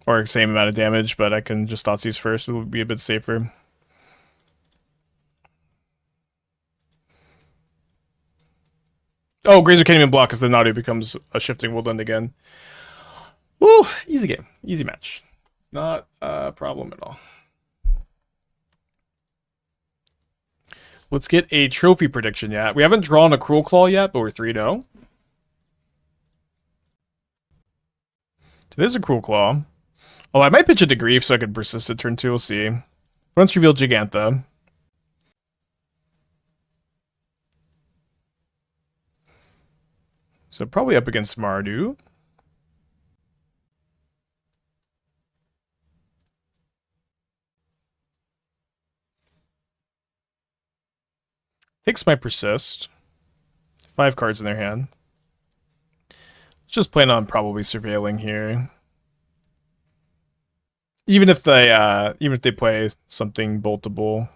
Or same amount of damage, but I can just Thoughtseize first. It would be a bit safer. Oh, Grazer can't even block because the Nadu becomes a Shifting Woodland again. Woo! Easy game. Easy match. Not a problem at all. Let's get a trophy prediction yet. We haven't drawn a Cruelclaw yet, but we're 3-0. So there's a Cruelclaw. Oh, I might pitch it to Grief so I can persist it turn 2. We'll see. Once revealed Gigantha. So probably up against Mardu. Takes my Persist. 5 cards in their hand. Just plan on probably surveilling here. Even if they play something boltable.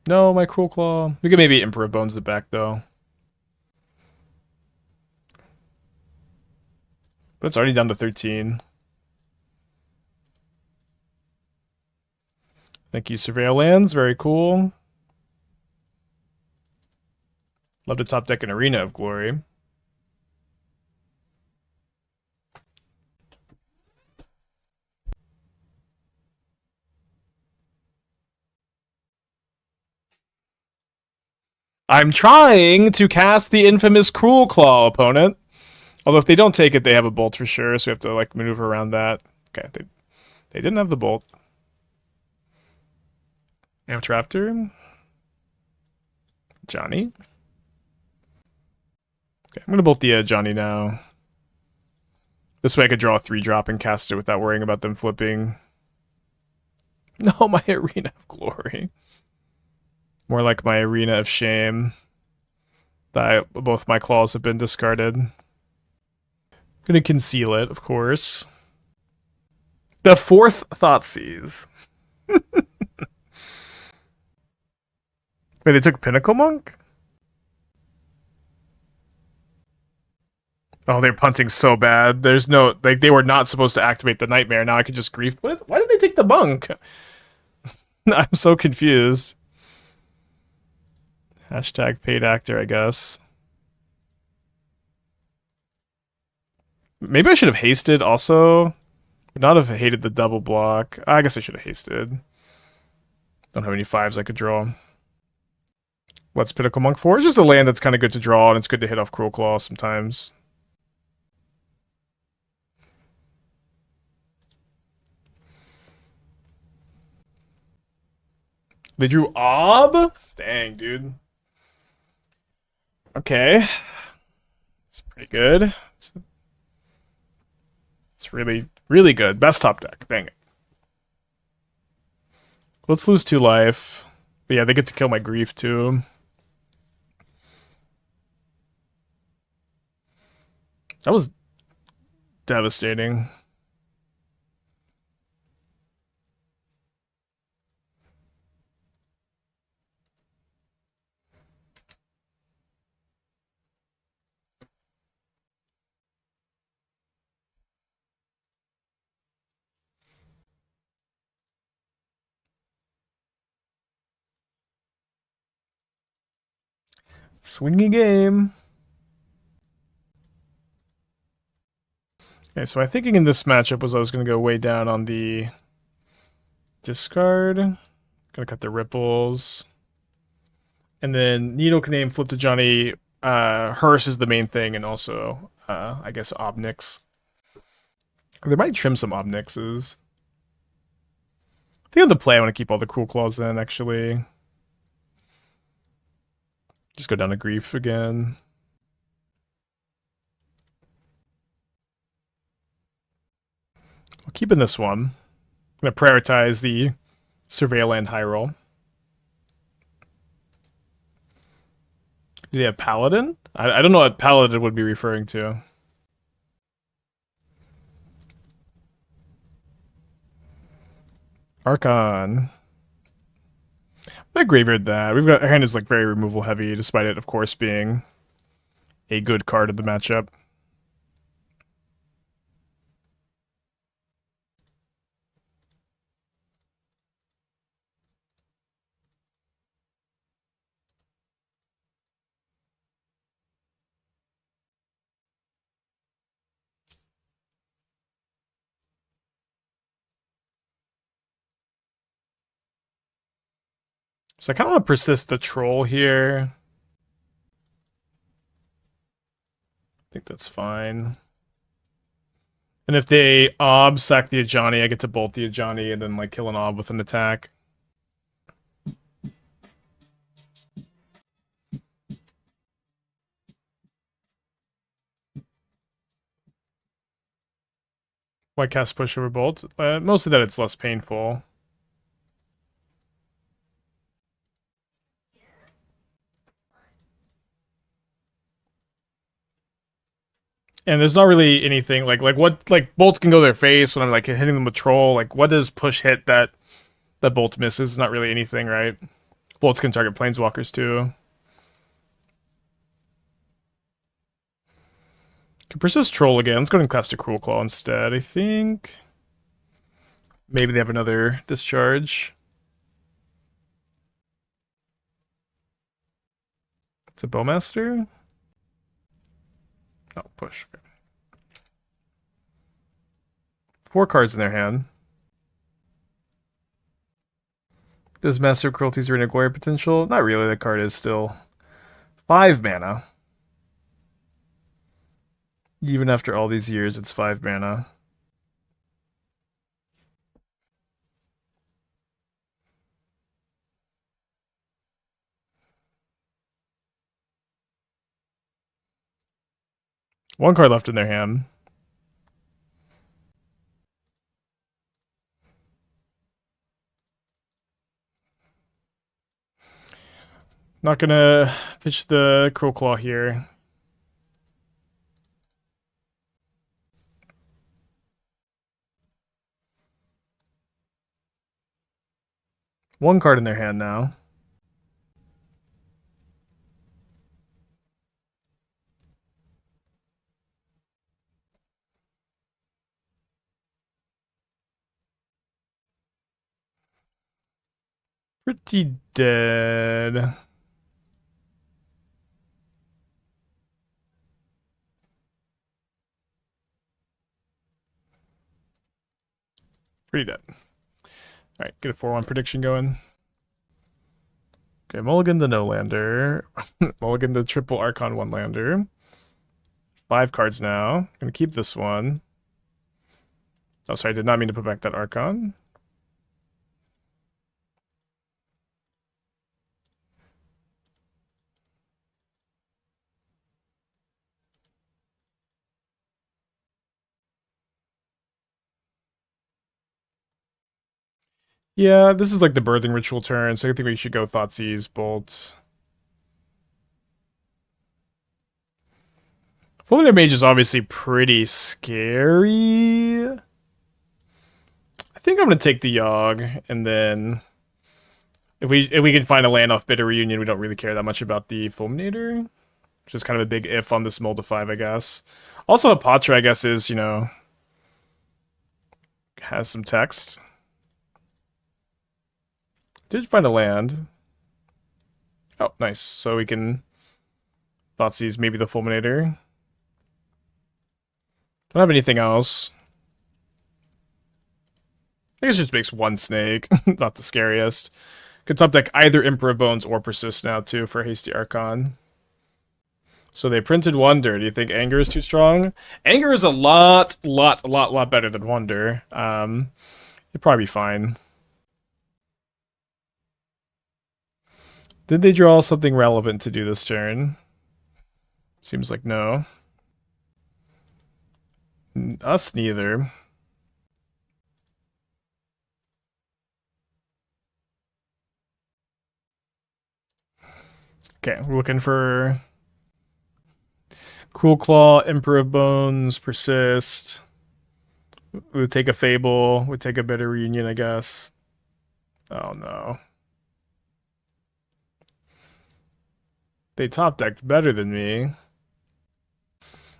No, my Cruelclaw. We could maybe Emperor Bones it back though. But it's already down to 13. Thank you, Surveil Lands. Very cool. Love to top deck an Arena of Glory. I'm trying to cast the infamous Cruelclaw, opponent. Although if they don't take it, they have a bolt for sure, so we have to like maneuver around that. Okay, they didn't have the bolt. Amtraptor. Johnny. Okay, I'm gonna bolt the Johnny now. This way I could draw a 3-drop and cast it without worrying about them flipping. No, my Arena of Glory. More like my Arena of Shame. Both my claws have been discarded. Gonna conceal it, of course. The 4th Thoughtseize. Wait, they took Pinnacle Monk? Oh, they're punting so bad. There's no... Like, they were not supposed to activate the Nightmare. Now I could just grief... Why did they take the Monk? I'm so confused. Hashtag paid actor, I guess. Maybe I should have hasted also. Would not have hated the double block. I guess I should have hasted. Don't have any 5s I could draw. What's Pinnacle Monk for? It's just a land that's kind of good to draw, and it's good to hit off Cruelclaw sometimes. They drew Ob? Dang, dude. Okay. It's pretty good. It's really, really good. Best top deck. Dang it. Let's lose 2 life. But yeah, they get to kill my Grief, too. That was devastating. Swingy game. Okay, so my thinking in this matchup was I was going to go way down on the discard. Gonna cut the ripples. And then Needle can aim, flip to Johnny. Hearse is the main thing, and also, I guess, Obnix. They might trim some Obnixes. I think on the play I want to keep all the Cruelclaws in, actually. Just go down to Grief again. I'll keep in this one. I'm going to prioritize the Surveil and High Roll. Do they have Paladin? I don't know what Paladin would be referring to. Archon. I graveyard that. We've got our hand is like very removal heavy, despite it, of course, being a good card of the matchup. So I kind of want to persist the troll here. I think that's fine. And if they ob sack the Ajani, I get to bolt the Ajani and then like kill an ob with an attack. Why cast push over bolt? Mostly that it's less painful. And there's not really anything like what like bolts can go to their face when I'm like hitting them with troll. Like what does push hit that bolt misses? Not really anything, right? Bolts can target planeswalkers too. Can persist troll again. Let's go ahead and cast a Cruelclaw instead, I think. Maybe they have another discharge. It's a Bowmaster? No, push. Okay. 4 cards in their hand. Does Master of Cruelty's Arena Glory potential? Not really, that card is still 5 mana. Even after all these years, it's 5 mana. One card left in their hand. Not gonna pitch the Cruelclaw here. One card in their hand now. Pretty dead. Pretty dead. Alright, get a 4-1 prediction going. Okay, mulligan the no-lander. Mulligan the triple Archon 1-lander. 5 cards now. Gonna keep this one. Oh, sorry, I did not mean to put back that Archon. Yeah, this is like the birthing ritual turn, so I think we should go Thoughtseize, Bolt. Fulminator Mage is obviously pretty scary. I think I'm gonna take the Yogg, and then if we can find a land off Bitter Reunion, we don't really care that much about the Fulminator. Which is kind of a big if on this Mold of 5, I guess. Also, Apatra, I guess, is, you know, has some text. Did find a land. Oh, nice. So we can Thoughtseize, maybe the Fulminator. Don't have anything else. I guess it just makes one snake. Not the scariest. Could top deck either Emperor of Bones or Persist now, too, for Hasty Archon. So they printed Wonder. Do you think Anger is too strong? Anger is a lot better than Wonder. It'd probably be fine. Did they draw something relevant to do this turn? Seems like no. Us neither. Okay, we're looking for Cruelclaw, Emperor of Bones, Persist. We would take a Fable. We'd take a Bitter Reunion, I guess. Oh no. They top decked better than me.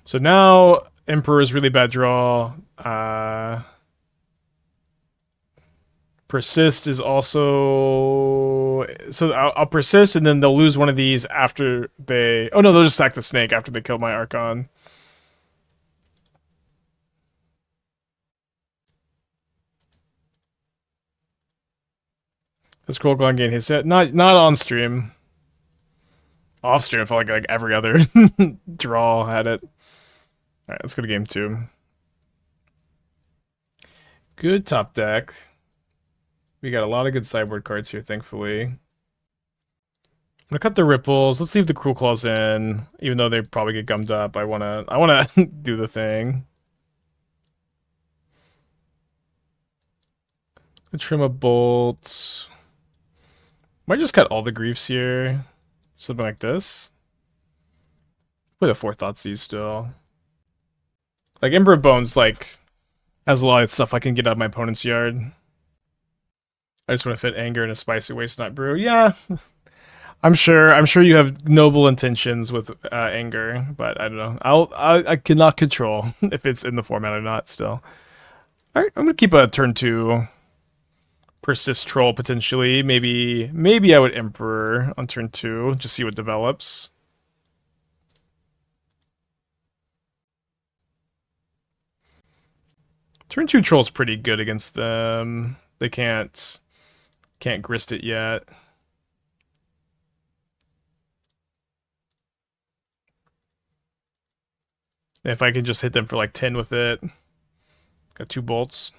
So now Emperor is really bad draw. Persist is also... So I'll persist and then they'll lose one of these after they... Oh no, they'll just sack the snake after they kill my Archon. This Cruelclaw gain his set. Not on stream. Off stream, I felt like every other draw had it. Alright, let's go to game 2. Good top deck. We got a lot of good sideboard cards here, thankfully. I'm gonna cut the Ripples. Let's leave the Cruelclaws in, even though they probably get gummed up. I wanna do the thing. Trim a bolt. Might just cut all the griefs here. Something like this. With a 4th Thoughtseize still. Like Emperor of Bones, like, has a lot of stuff I can get out of my opponent's yard. I just want to fit Anger in a Spicy Waste Not Brew. Yeah, I'm sure you have noble intentions with Anger, but I don't know. I cannot control if it's in the format or not. Still, all right. I'm gonna keep a turn 2. Persist Troll potentially. Maybe I would Emperor on turn 2. Just see what develops. Turn 2 Troll's pretty good against them. They can't grist it yet. If I can just hit them for like 10 with it. Got 2 bolts.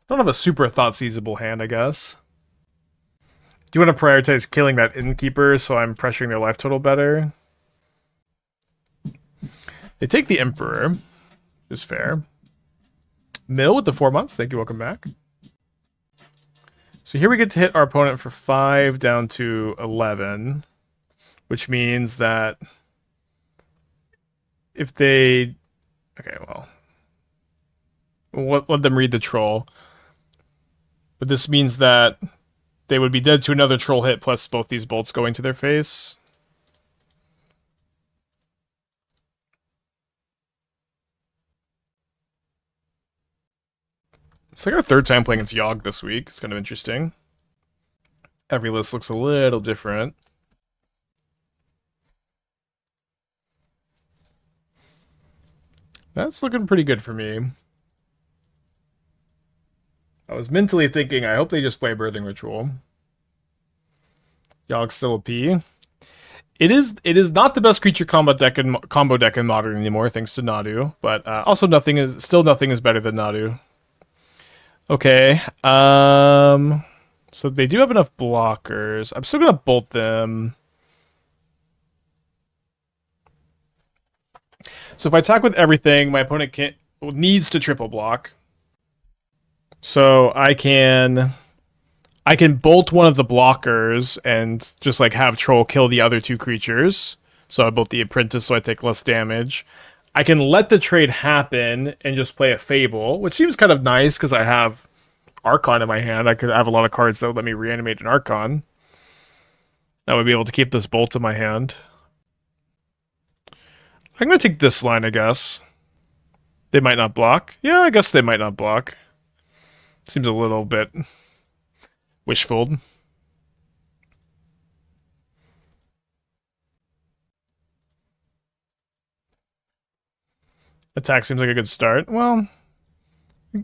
Don't have a super Thoughtseizable hand, I guess. Do you want to prioritize killing that Innkeeper so I'm pressuring their life total better? They take the Emperor. Is fair. Mill with the 4 months. Thank you. Welcome back. So here we get to hit our opponent for 5 down to 11. Which means that if they... Okay, well... Let them read the Troll. But this means that they would be dead to another Troll hit plus both these bolts going to their face. It's like our 3rd time playing against Yogg this week. It's kind of interesting. Every list looks a little different. That's looking pretty good for me. I was mentally thinking, I hope they just play Birthing Ritual. Yogg's still a P. It is not the best creature combo deck in Modern anymore, thanks to Nadu. But also nothing is better than Nadu. Okay. So they do have enough blockers. I'm still gonna bolt them. So if I attack with everything, my opponent needs to triple block. So I can bolt one of the blockers and just like have Troll kill the other 2 creatures. So I bolt the Apprentice so I take less damage. I can let the trade happen and just play a Fable, which seems kind of nice because I have Archon in my hand. I could have a lot of cards that would let me reanimate an Archon. I would be able to keep this bolt in my hand. I'm going to take this line, I guess. They might not block. Yeah, I guess they might not block. Seems a little bit wishful. Attack seems like a good start. Well,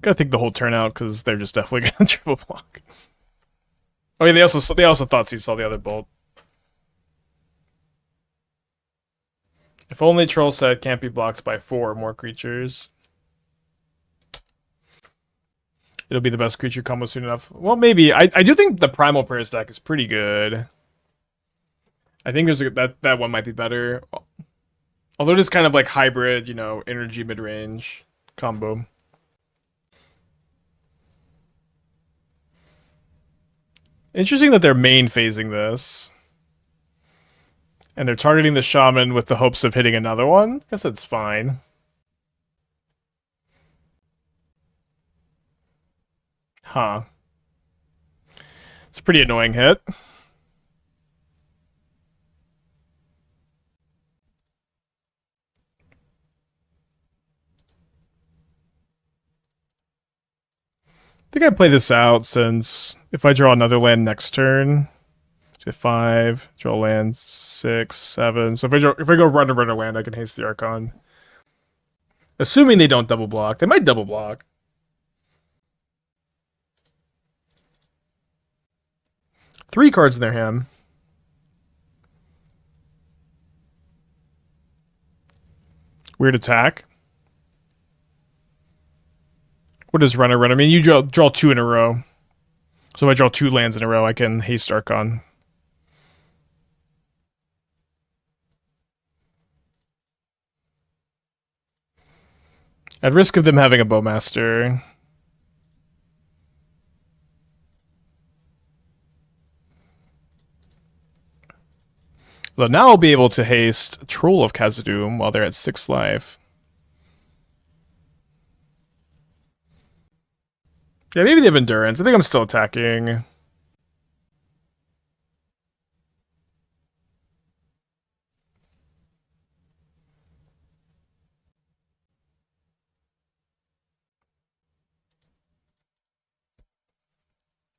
I think the whole turnout because they're just definitely gonna triple block. Oh yeah, they also Thoughtseize saw the other bolt. If only Troll set can't be blocked by 4 or more creatures. It'll be the best creature combo soon enough. Well, maybe. I do think the Primal Prayers deck is pretty good. I think there's that one might be better. Although it is kind of like hybrid, you know, energy mid-range combo. Interesting that they're main phasing this. And they're targeting the Shaman with the hopes of hitting another one. I guess that's fine. Huh. It's a pretty annoying hit. I think I play this out since if I draw another land next turn, get 5, draw land 6, 7. So if I go run a land, I can haste the Archon. Assuming they don't double block. They might double block. Three cards in their hand. Weird attack. What is run? I mean, you draw 2 in a row. So if I draw 2 lands in a row, I can haste Archon. At risk of them having a Bowmaster. Though now I'll be able to haste Troll of Khazad-dm while they're at 6 life. Yeah, maybe they have endurance. I think I'm still attacking.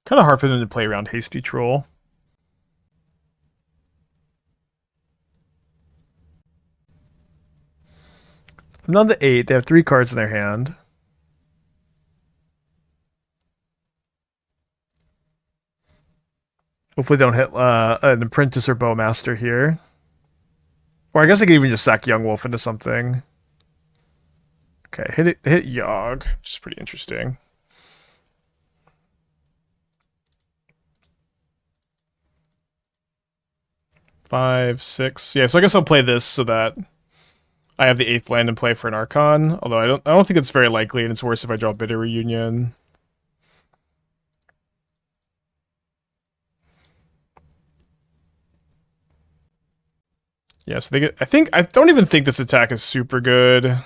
Kind of hard for them to play around Hasty Troll. I'm on the 8. They have 3 cards in their hand. Hopefully they don't hit an Apprentice or Bowmaster here. Or I guess I could even just sack Young Wolf into something. Okay, hit Yogg, which is pretty interesting. Five, 6. Yeah, so I guess I'll play this so that I have the 8th land in play for an Archon. Although I don't think it's very likely, and it's worse if I draw Bitter Reunion. Yeah, so they get. I don't even think this attack is super good.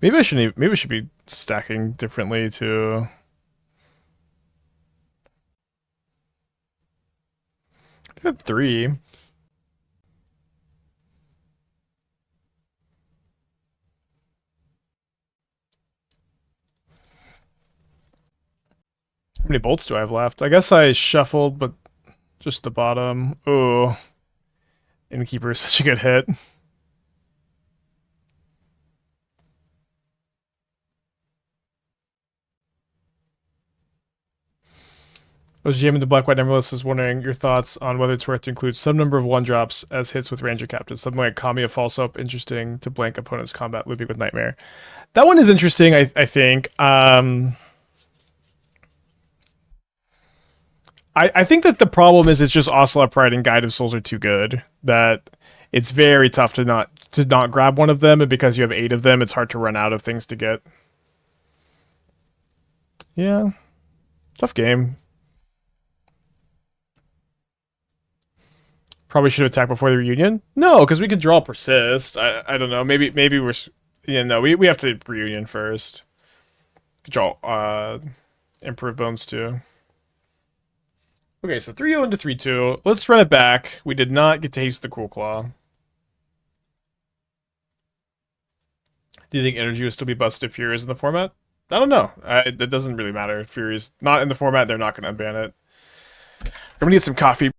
Maybe I shouldn't. Maybe I should be stacking differently too. I had 3. How many bolts do I have left? I guess I shuffled, but just the bottom. Oh, Innkeeper is such a good hit. I was jamming the Black-White Emeralds is wondering your thoughts on whether it's worth to include some number of 1-drops as hits with Ranger Captains. Something like Kami of False Hope, interesting to blank opponent's combat looping with Nightmare. That one is interesting, I think. I think that the problem is it's just Ocelot Pride and Guide of Souls are too good. That it's very tough to not grab one of them, and because you have 8 of them, it's hard to run out of things to get. Yeah. Tough game. Probably should have attacked before the reunion. No, because we could draw Persist. I don't know. Maybe we're we have to reunion first. Draw Emperor Bones too. Okay, so 3-0 into 3-2. Let's run it back. We did not get to haste the Cruelclaw. Do you think Energy will still be busted if Fury is in the format? I don't know. It doesn't really matter. If Fury's not in the format, they're not going to unban it. I'm going to get some coffee.